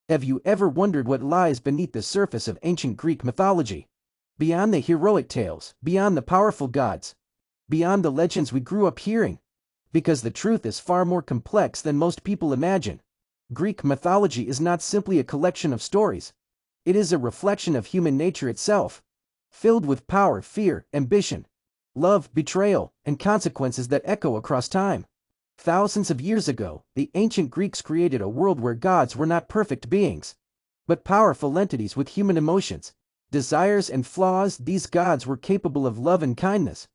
Have you ever wondered what lies beneath the surface of ancient Greek mythology? Beyond the heroic tales, beyond the powerful gods, beyond the legends we grew up hearing? Because the truth is far more complex than most people imagine. Greek mythology is not simply a collection of stories. It is a reflection of human nature itself, filled with power, fear, ambition, love, betrayal, and consequences that echo across time. Thousands of years ago, the ancient Greeks created a world where gods were not perfect beings, but powerful entities with human emotions, desires, and flaws. These gods were capable of love and kindness,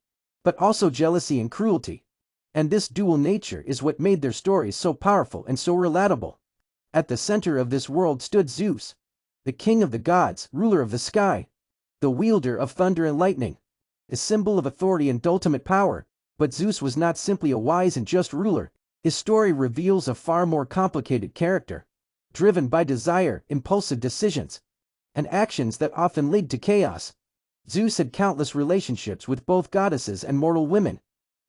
but also jealousy and cruelty. And this dual nature is what made their stories so powerful and so relatable. At the center of this world stood Zeus, the king of the gods, ruler of the sky, the wielder of thunder and lightning, a symbol of authority and ultimate power. But Zeus was not simply a wise and just ruler. His story reveals a far more complicated character, driven by desire, impulsive decisions, and actions that often lead to chaos. Zeus had countless relationships with both goddesses and mortal women,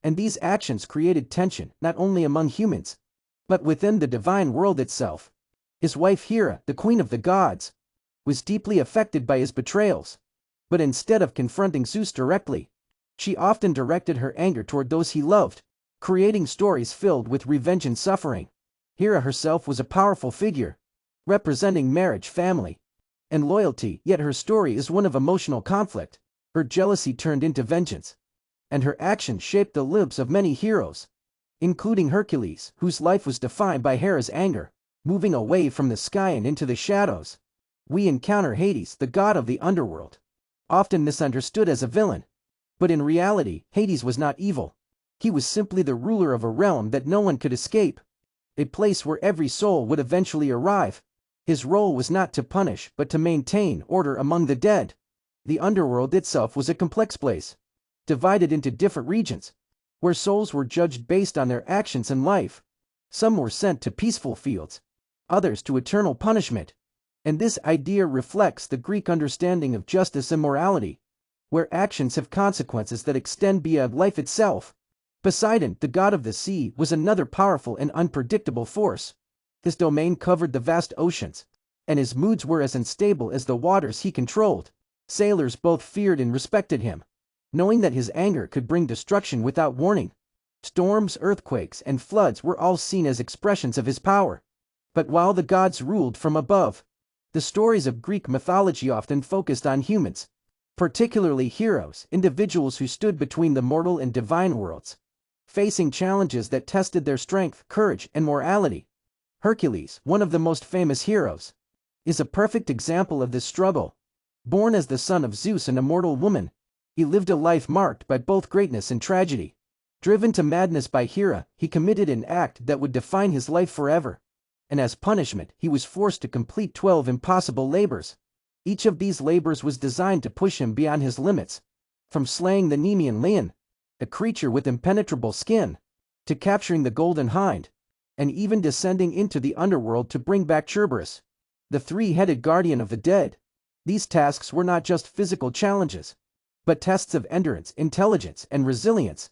and these actions created tension not only among humans, but within the divine world itself. His wife Hera, the queen of the gods, was deeply affected by his betrayals, but instead of confronting Zeus directly, she often directed her anger toward those he loved, creating stories filled with revenge and suffering. Hera herself was a powerful figure, representing marriage, family, and loyalty, yet her story is one of emotional conflict. Her jealousy turned into vengeance, and her actions shaped the lives of many heroes, including Hercules, whose life was defined by Hera's anger. Moving away from the sky and into the shadows, we encounter Hades, the god of the underworld, often misunderstood as a villain. But in reality, Hades was not evil. He was simply the ruler of a realm that no one could escape, a place where every soul would eventually arrive. His role was not to punish but to maintain order among the dead. The underworld itself was a complex place, divided into different regions, where souls were judged based on their actions in life. Some were sent to peaceful fields, others to eternal punishment. And this idea reflects the Greek understanding of justice and morality, where actions have consequences that extend beyond life itself. Poseidon, the god of the sea, was another powerful and unpredictable force. His domain covered the vast oceans, and his moods were as unstable as the waters he controlled. Sailors both feared and respected him, knowing that his anger could bring destruction without warning. Storms, earthquakes, and floods were all seen as expressions of his power. But while the gods ruled from above, the stories of Greek mythology often focused on humans, particularly heroes, individuals who stood between the mortal and divine worlds, facing challenges that tested their strength, courage, and morality. Hercules, one of the most famous heroes, is a perfect example of this struggle. Born as the son of Zeus and a mortal woman, he lived a life marked by both greatness and tragedy. Driven to madness by Hera, he committed an act that would define his life forever. And as punishment, he was forced to complete 12 impossible labors. Each of these labors was designed to push him beyond his limits, from slaying the Nemean lion, a creature with impenetrable skin, to capturing the golden hind, and even descending into the underworld to bring back Cerberus, the three-headed guardian of the dead. These tasks were not just physical challenges, but tests of endurance, intelligence, and resilience.